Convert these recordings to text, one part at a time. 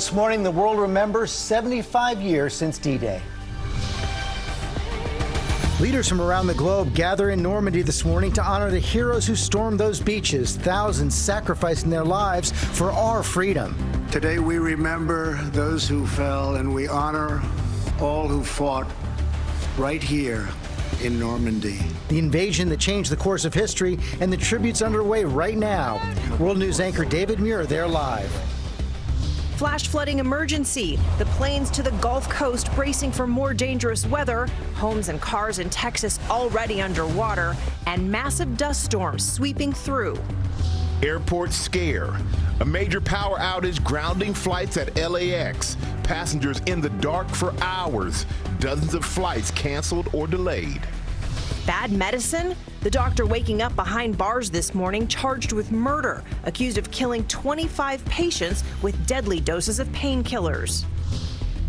This morning, the world remembers 75 years since D-Day. Leaders from around the globe gather in Normandy this morning to honor the heroes who stormed those beaches, thousands sacrificing their lives for our freedom. Today we remember those who fell and we honor all who fought right here in Normandy. The invasion that changed the course of history and the tributes underway right now. World News anchor David Muir there live. Flash flooding emergency. The planes to the Gulf Coast bracing for more dangerous weather. Homes and cars in Texas already underwater. And massive dust storms sweeping through. Airport scare. A major power outage grounding flights at LAX. Passengers in the dark for hours. Dozens of flights canceled or delayed. Bad medicine? The doctor waking up behind bars this morning charged with murder, accused of killing 25 patients with deadly doses of painkillers.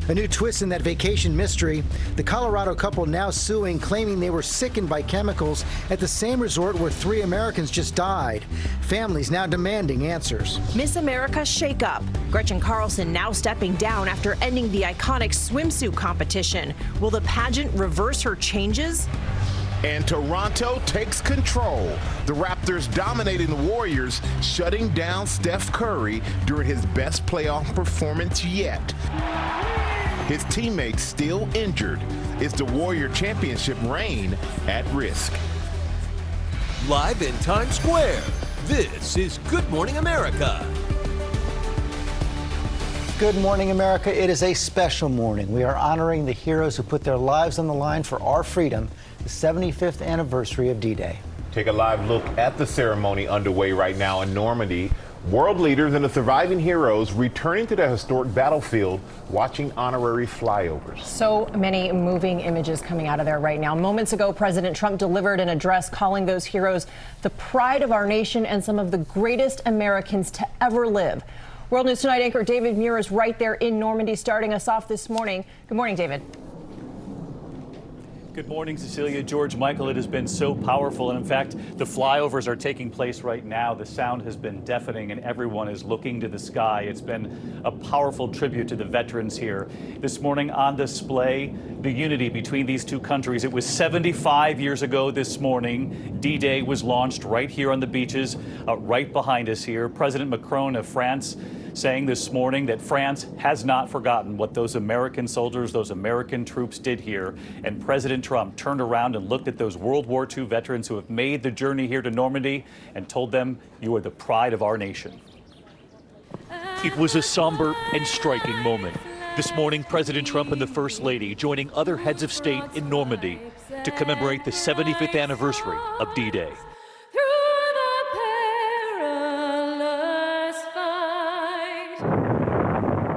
A new twist in that vacation mystery. The Colorado couple now suing, claiming they were sickened by chemicals at the same resort where 3 Americans just died. Families now demanding answers. Miss America shakeup. Gretchen Carlson now stepping down after ending the iconic swimsuit competition. Will the pageant reverse her changes? And Toronto takes control. The Raptors dominating the Warriors, shutting down Steph Curry during his best playoff performance yet. His teammates still injured. Is the Warrior championship reign at risk? Live in Times Square, this is Good Morning America. Good morning, America. It is a special morning. We are honoring the heroes who put their lives on the line for our freedom, the 75th anniversary of D-Day. Take a live look at the ceremony underway right now in Normandy. World leaders and the surviving heroes returning to the historic battlefield, watching honorary flyovers. So many moving images coming out of there right now. Moments ago, President Trump delivered an address calling those heroes the pride of our nation and some of the greatest Americans to ever live. World News Tonight anchor David Muir is right there in Normandy, starting us off this morning. Good morning, David. Good morning, Cecilia. George Michael, it has been so powerful. And in fact, the flyovers are taking place right now. The sound has been deafening and everyone is looking to the sky. It's been a powerful tribute to the veterans here. This morning on display, the unity between these two countries. It was 75 years ago this morning. D-Day was launched right here on the beaches, right behind us here. President Macron of France saying this morning that France has not forgotten what those American soldiers, those American troops did here. And President Trump turned around and looked at those World War II veterans who have made the journey here to Normandy and told them, "You are the pride of our nation." It was a somber and striking moment. This morning, President Trump and the First Lady joining other heads of state in Normandy to commemorate the 75th anniversary of D-Day.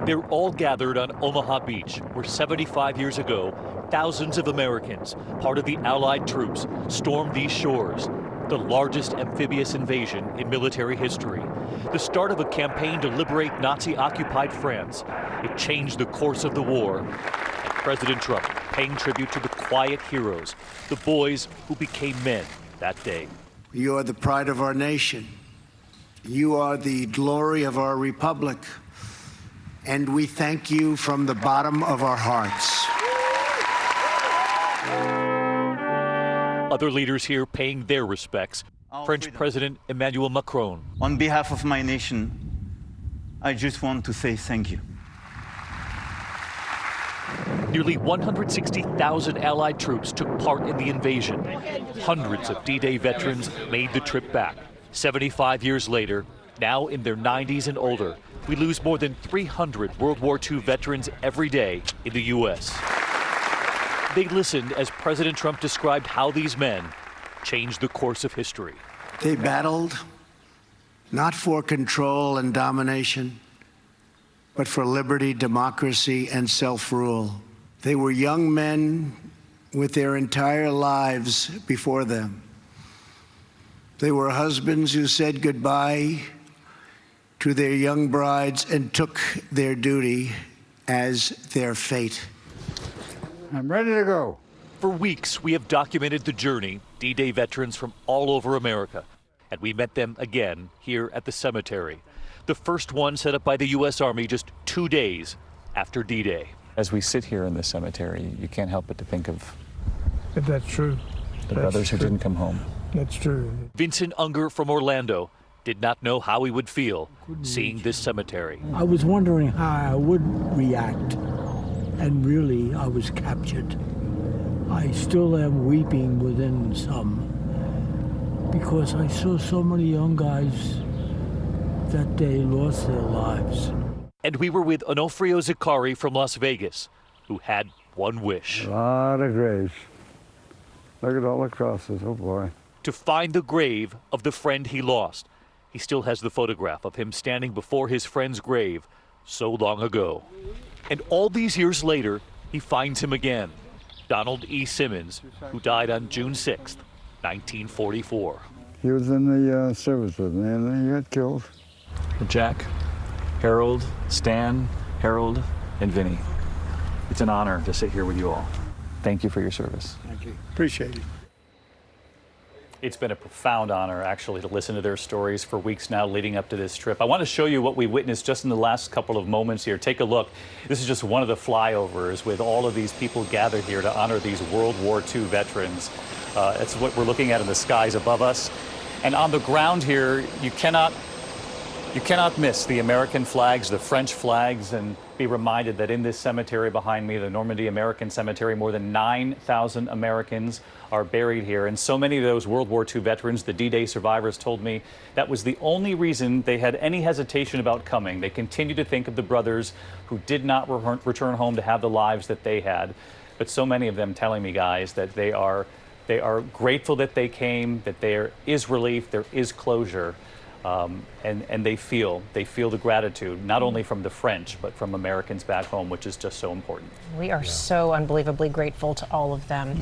They're all gathered on Omaha Beach, where 75 years ago, thousands of Americans, part of the Allied troops, stormed these shores. The largest amphibious invasion in military history. The start of a campaign to liberate Nazi-occupied France. It changed the course of the war. And President Trump paying tribute to the quiet heroes, the boys who became men that day. You are the pride of our nation. You are the glory of our republic. And we thank you from the bottom of our hearts. Other leaders here paying their respects. French President Emmanuel Macron. On behalf of my nation, I just want to say thank you. Nearly 160,000 Allied troops took part in the invasion. Hundreds of D-Day veterans made the trip back. 75 years later, now in their 90s and older, we lose more than 300 World War II veterans every day in the U.S. They listened as President Trump described how these men changed the course of history. They battled not for control and domination, but for liberty, democracy, and self-rule. They were young men with their entire lives before them. They were husbands who said goodbye to their young brides and took their duty as their fate. I'm ready to go. For weeks, we have documented the journey, D-Day veterans from all over America, and we met them again here at the cemetery. the first one set up by the U.S. Army just 2 days after D-Day. As we sit here in this cemetery, you can't help but to think of That's true. the brothers who didn't come home. That's true. Vincent Unger from Orlando did not know how he would feel seeing this cemetery. I was wondering how I would react, and really, I was captured. I still am weeping within some, because I saw so many young guys that day lost their lives. And we were with Onofrio Zicari from Las Vegas, who had one wish. A lot of graves. Look at all the crosses, oh boy. To find the grave of the friend he lost. He still has the photograph of him standing before his friend's grave so long ago. And all these years later, he finds him again. Donald E. Simmons, who died on June 6th, 1944. He was in the service with me and then he got killed. Jack, Harold, Stan, Harold, and Vinny. It's an honor to sit here with you all. Thank you for your service. Thank you. Appreciate it. It's been a profound honor, actually, to listen to their stories for weeks now leading up to this trip. I want to show you what we witnessed just in the last couple of moments here. Take a look. This is just one of the flyovers with all of these people gathered here to honor these World War II veterans. It's what we're looking at in the skies above us. And on the ground here, you cannot miss the American flags, the French flags, and be reminded that in this cemetery behind me, the Normandy American Cemetery, more than 9,000 Americans are buried here. And so many of those World War II veterans, the D-Day survivors, told me that was the only reason they had any hesitation about coming. They continue to think of the brothers who did not return home to have the lives that they had. But so many of them telling me, guys, that they are grateful that they came, that there is relief, there is closure. And they feel the gratitude, not only from the French, but from Americans back home, which is just so important. We are so unbelievably grateful to all of them.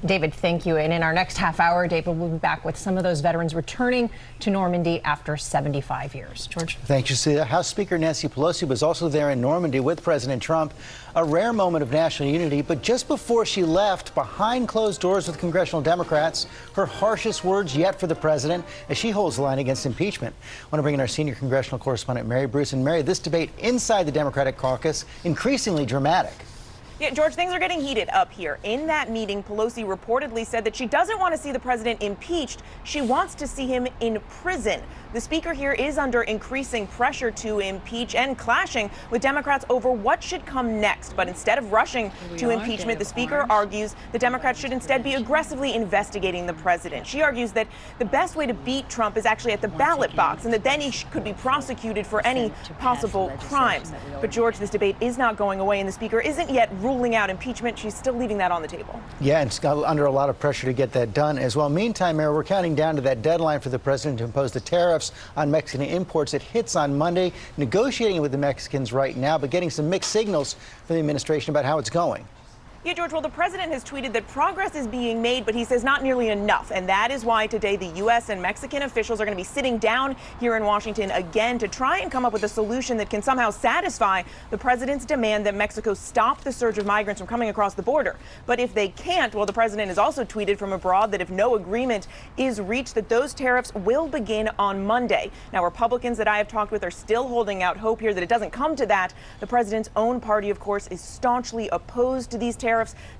David, thank you. And in our next half hour, David will be back with some of those veterans returning to Normandy after 75 years. George? Thank you, Cecilia. House Speaker Nancy Pelosi was also there in Normandy with President Trump. A rare moment of national unity, but just before she left, behind closed doors with congressional Democrats, her harshest words yet for the president as she holds the line against impeachment. I want to bring in our senior congressional correspondent, Mary Bruce. And Mary, this debate inside the Democratic caucus, increasingly dramatic. Yeah, George, things are getting heated up here. In that meeting, Pelosi reportedly said that she doesn't want to see the president impeached. She wants to see him in prison. The speaker here is under increasing pressure to impeach and clashing with Democrats over what should come next. But instead of rushing to impeachment, the speaker argues the Democrats should instead be aggressively investigating the president. She argues that the best way to beat Trump is actually at the ballot box, and that then he could be prosecuted for any possible crimes. But George, this debate is not going away, and the speaker isn't yet ruling out impeachment. She's still leaving that on the table. Yeah, and it's got under a lot of pressure to get that done as well. Meantime, Mary, we're counting down to that deadline for the president to impose the tariffs on Mexican imports. It hits on Monday, negotiating with the Mexicans right now, but getting some mixed signals from the administration about how it's going. Yeah, George, well, the president has tweeted that progress is being made, but he says not nearly enough. And that is why today the U.S. and Mexican officials are going to be sitting down here in Washington again to try and come up with a solution that can somehow satisfy the president's demand that Mexico stop the surge of migrants from coming across the border. But if they can't, well, the president has also tweeted from abroad that if no agreement is reached, that those tariffs will begin on Monday. Now, Republicans that I have talked with are still holding out hope here that it doesn't come to that. The president's own party, of course, is staunchly opposed to these tariffs.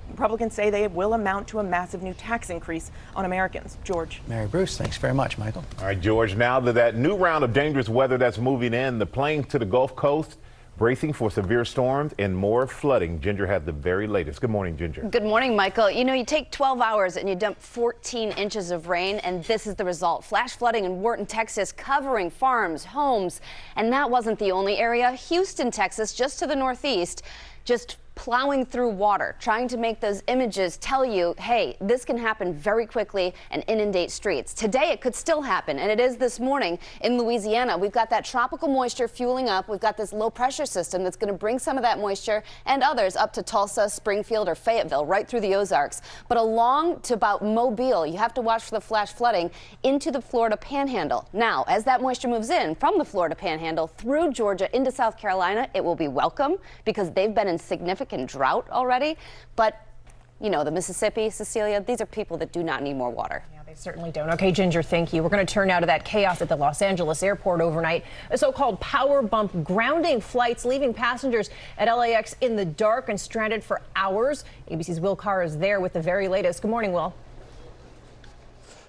Republicans say they will amount to a massive new tax increase on Americans. George. Mary Bruce, thanks very much, Michael. All right, George, now that new round of dangerous weather that's moving in, the plains to the Gulf Coast, bracing for severe storms and more flooding. Ginger had the very latest. Good morning, Ginger. Good morning, Michael. You know, you take 12 hours and you dump 14 inches of rain, and this is the result. Flash flooding in Wharton, Texas, covering farms, homes. And that wasn't the only area. Houston, Texas, just to the northeast, just plowing through water, trying to make those images tell you, hey, this can happen very quickly and inundate streets. Today, it could still happen, and it is this morning in Louisiana. We've got that tropical moisture fueling up. We've got this low pressure system that's going to bring some of that moisture and others up to Tulsa, Springfield, or Fayetteville, right through the Ozarks. But along to about Mobile, you have to watch for the flash flooding into the Florida Panhandle. Now, as that moisture moves in from the Florida Panhandle through Georgia into South Carolina, it will be welcome because they've been in significant drought already. But, you know, the Mississippi, Cecilia, these are people that do not need more water. Yeah, They certainly don't. Okay, Ginger, thank you. We're going to turn now to that chaos at the Los Angeles airport overnight. A so-called power bump grounding flights, leaving passengers at LAX in the dark and stranded for hours. ABC's Will Carr is there with the very latest. Good morning, Will.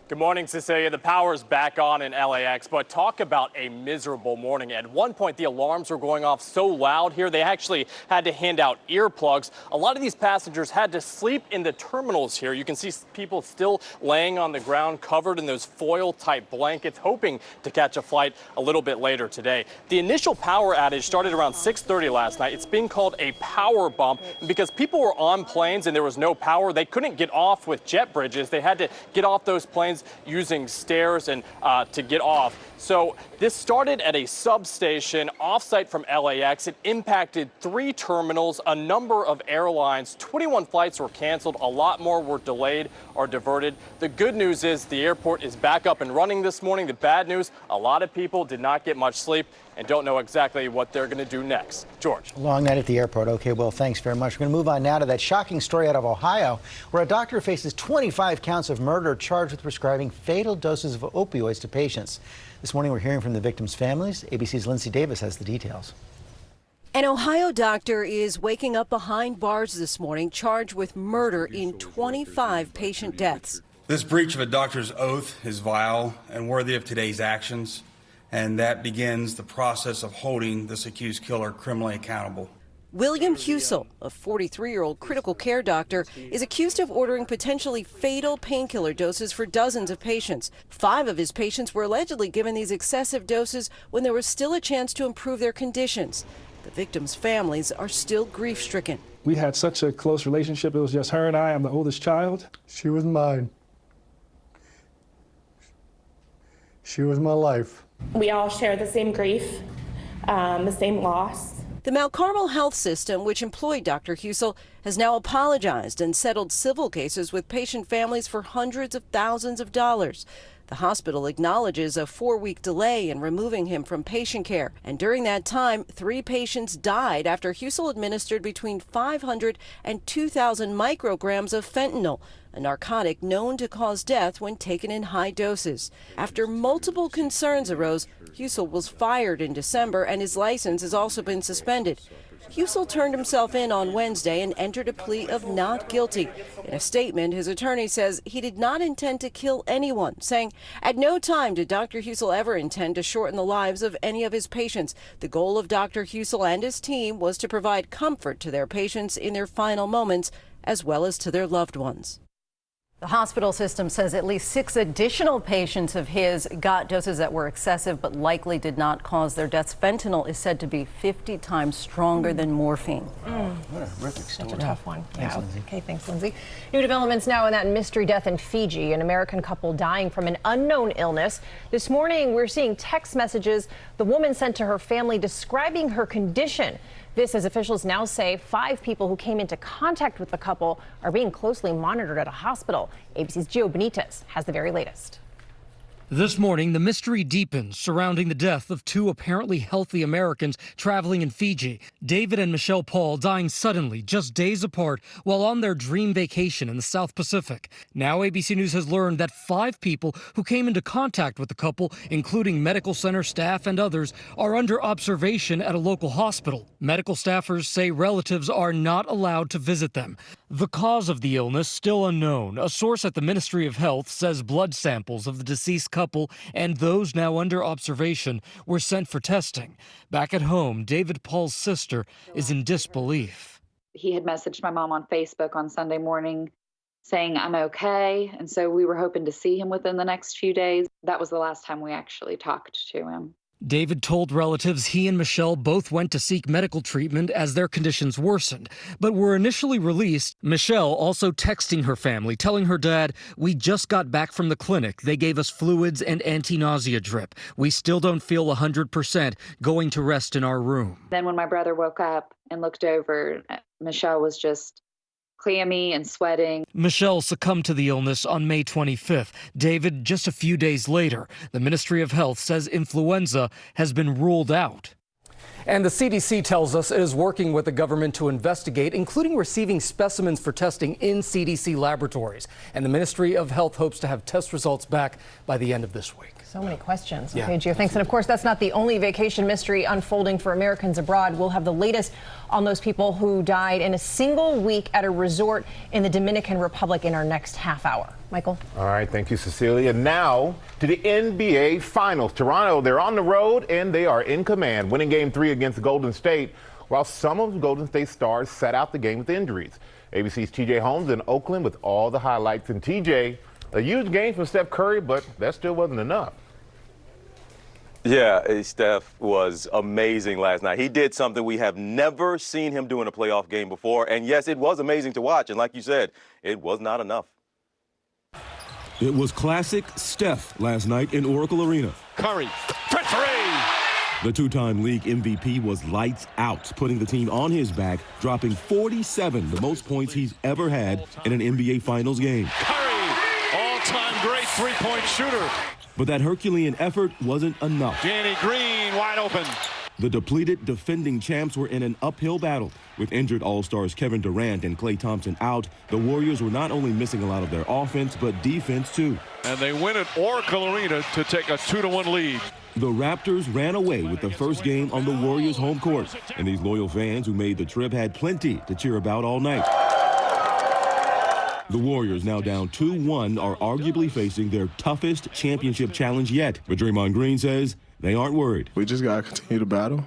Good morning, Cecilia. The power's back on in LAX, but talk about a miserable morning. At one point, the alarms were going off so loud here, they actually had to hand out earplugs. A lot of these passengers had to sleep in the terminals here. You can see people still laying on the ground, covered in those foil-type blankets, hoping to catch a flight a little bit later today. The initial power outage started around 6:30 last night. It's being called a power bump because people were on planes and there was no power. They couldn't get off with jet bridges. They had to get off those planes using stairs and to get off. So this started at a substation offsite from LAX. It impacted 3 terminals, a number of airlines. 21 flights were canceled. A lot more were delayed or diverted. The good news is the airport is back up and running this morning. The bad news, a lot of people did not get much sleep and don't know exactly what they're going to do next. George. Long night at the airport. Okay, well, thanks very much. We're going to move on now to that shocking story out of Ohio, where a doctor faces 25 counts of murder charged with prescribing fatal doses of opioids to patients. This morning, we're hearing from the victims' families. ABC's Lindsay Davis has the details. An Ohio doctor is waking up behind bars this morning, charged with murder in 25 patient deaths. This breach of a doctor's oath is vile and worthy of today's actions, and that begins the process of holding this accused killer criminally accountable. William Husel, a 43-year-old critical care doctor, is accused of ordering potentially fatal painkiller doses for dozens of patients. 5 of his patients were allegedly given these excessive doses when there was still a chance to improve their conditions. The victims' families are still grief-stricken. We had such a close relationship. It was just her and I. I'm the oldest child. She was mine. She was my life. We all share the same grief, the same loss. The Mount Carmel Health System, which employed Dr. Husel, has now apologized and settled civil cases with patient families for hundreds of thousands of dollars. The hospital acknowledges a 4-week delay in removing him from patient care. And during that time, 3 patients died after Husel administered between 500 and 2,000 micrograms of fentanyl, a narcotic known to cause death when taken in high doses. After multiple concerns arose, Husel was fired in December and his license has also been suspended. Husel turned himself in on Wednesday and entered a plea of not guilty. In a statement, his attorney says he did not intend to kill anyone, saying, "At no time did Dr. Husel ever intend to shorten the lives of any of his patients. The goal of Dr. Husel and his team was to provide comfort to their patients in their final moments, as well as to their loved ones." The hospital system says at least 6 additional patients of his got doses that were excessive but likely did not cause their deaths. Fentanyl is said to be 50 times stronger than morphine. What a horrific story. Such a tough one. Thanks, Yeah. Lindsay. Okay, thanks, Lindsay. New developments now in that mystery death in Fiji, an American couple dying from an unknown illness. This morning, we're seeing text messages the woman sent to her family describing her condition. This, as officials now say, 5 people who came into contact with the couple are being closely monitored at a hospital. ABC's Gio Benitez has the very latest. This morning, the mystery deepens surrounding the death of 2 apparently healthy Americans traveling in Fiji. David and Michelle Paul dying suddenly, just days apart, while on their dream vacation in the South Pacific. Now ABC News has learned that 5 people who came into contact with the couple, including medical center staff and others, are under observation at a local hospital. Medical staffers say relatives are not allowed to visit them. The cause of the illness still unknown. A source at the Ministry of Health says blood samples of the deceased couple and those now under observation were sent for testing. Back at home, David Paul's sister is in disbelief. He had messaged my mom on Facebook on Sunday morning saying, "I'm okay." And so we were hoping to see him within the next few days. That was the last time we actually talked to him. David told relatives he and Michelle both went to seek medical treatment as their conditions worsened, but were initially released. Michelle also texting her family, telling her dad, "We just got back from the clinic. They gave us fluids and anti-nausea drip. We still don't feel 100%, going to rest in our room." Then when my brother woke up and looked over, Michelle was just clammy and sweating. Michelle succumbed to the illness on May 25th. David just a few days later. The Ministry of Health says influenza has been ruled out. And the CDC tells us it is working with the government to investigate, including receiving specimens for testing in CDC laboratories. And the Ministry of Health hopes to have test results back by the end of this week. So many questions. Yeah. Okay, Gio, thanks. And of course, that's not the only vacation mystery unfolding for Americans abroad. We'll have the latest on those people who died in a single week at a resort in the Dominican Republic in our next half hour. Michael? All right, thank you, Cecilia. Now to the NBA Finals. Toronto, they're on the road and they are in command, winning Game 3 against Golden State, while some of the Golden State stars sat out the game with injuries. ABC's TJ Holmes in Oakland with all the highlights. And TJ, a huge game from Steph Curry, but that still wasn't enough. Yeah, Steph was amazing last night. He did something we have never seen him do in a playoff game before. And yes, it was amazing to watch. And like you said, it was not enough. It was classic Steph last night in Oracle Arena. Curry for three. The two-time league MVP was lights out, putting the team on his back, dropping 47, the most points he's ever had in an NBA Finals game. Curry, all-time great three-point shooter. But that Herculean effort wasn't enough. Danny Green wide open. The depleted defending champs were in an uphill battle. With injured All-Stars Kevin Durant and Klay Thompson out, the Warriors were not only missing a lot of their offense, but defense too. And they win at Oracle Arena to take a 2-1 lead. The Raptors ran away with the first game on the Warriors' home court. And these loyal fans who made the trip had plenty to cheer about all night. The Warriors, now down 2-1, are arguably facing their toughest championship challenge yet. But Draymond Green says they aren't worried. We just got to continue to battle.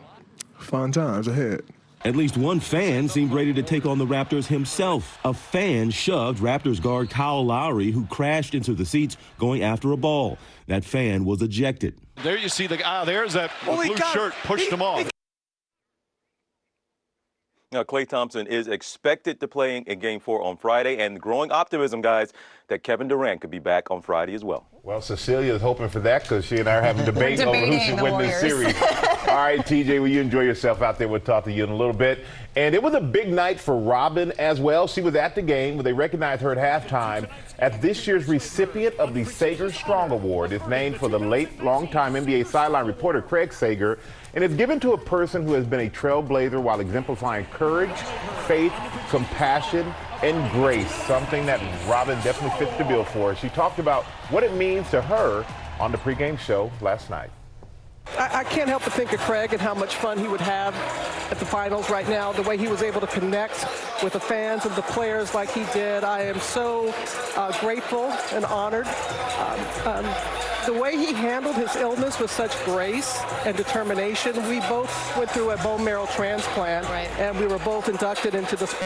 Fun times ahead. At least one fan seemed ready to take on the Raptors himself. A fan shoved Raptors guard Kyle Lowry, who crashed into the seats going after a ball. That fan was ejected. There you see there's that blue shirt pushed him off. Now, Klay Thompson is expected to play in Game 4 on Friday, and growing optimism, guys, that Kevin Durant could be back on Friday as well. Well, Cecilia is hoping for that because she and I are having a debate over who should win this series. All right, TJ, will you enjoy yourself out there? We'll talk to you in a little bit. And it was a big night for Robin as well. She was at the game where they recognized her at halftime as this year's recipient of the Sager Strong Award. It's named for the late, longtime NBA sideline reporter Craig Sager, and it's given to a person who has been a trailblazer while exemplifying courage, faith, compassion, and grace, something that Robin definitely fits the bill for. She talked about what it means to her on the pregame show last night. I can't help but think of Craig and how much fun he would have at the finals right now, the way he was able to connect with the fans and the players like he did. I am so grateful and honored. The way he handled his illness with such grace and determination. We both went through a bone marrow transplant, and we were both inducted into the